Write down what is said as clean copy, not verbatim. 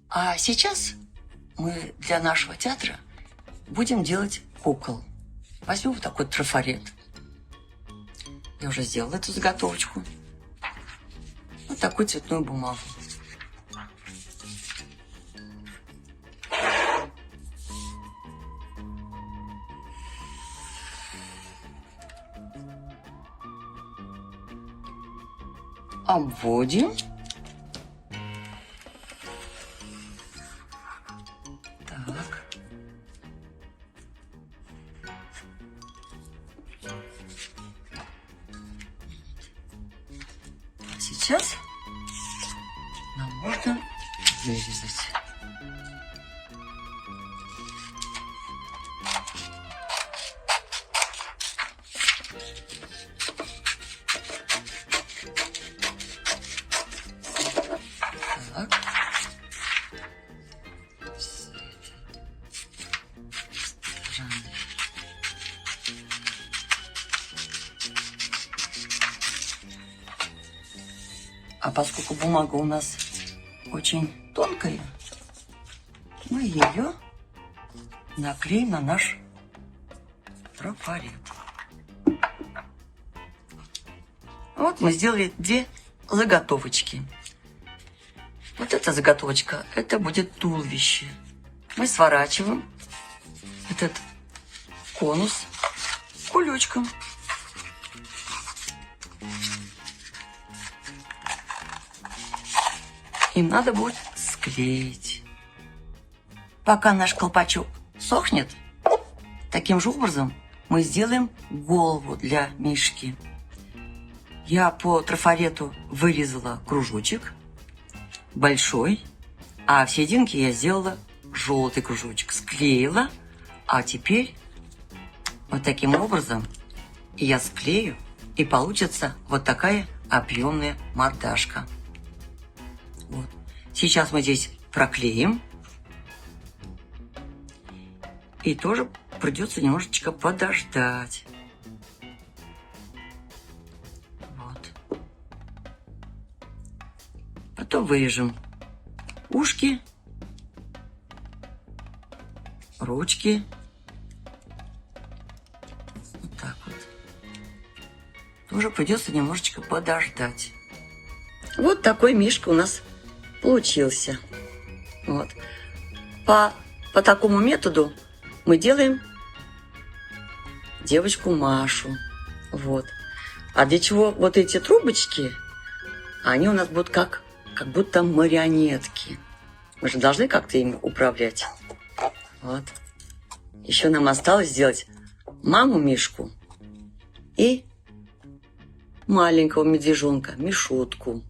А сейчас мы для нашего театра будем делать кукол. Возьмем вот такой трафарет. Я уже сделала эту заготовочку. Вот такую цветную бумагу. Обводим. Так. Сейчас нам можно вырезать. Так. А поскольку бумага у нас очень тонкая, мы ее наклеим на наш трафарет. Вот мы сделали две заготовочки. Вот эта заготовочка, это будет туловище. Мы сворачиваем этот конус кулечком. Им надо будет склеить. Пока наш колпачок сохнет, таким же образом мы сделаем голову для мишки. Я по трафарету вырезала кружочек большой, а в серединке я сделала желтый кружочек, склеила, а теперь вот таким образом я склею, и получится вот такая объемная мордашка. Вот. Сейчас мы здесь проклеим. И тоже придется немножечко подождать. Вот. Потом вырежем ушки, ручки. Вот так вот. Тоже придется немножечко подождать. Вот такой мишка у нас получился. Вот. По такому методу мы делаем девочку Машу. Вот. А для чего вот эти трубочки? Они у нас будут как будто марионетки. Мы же должны как-то ими управлять. Вот. Еще нам осталось сделать маму Мишку и маленького медвежонка Мишутку.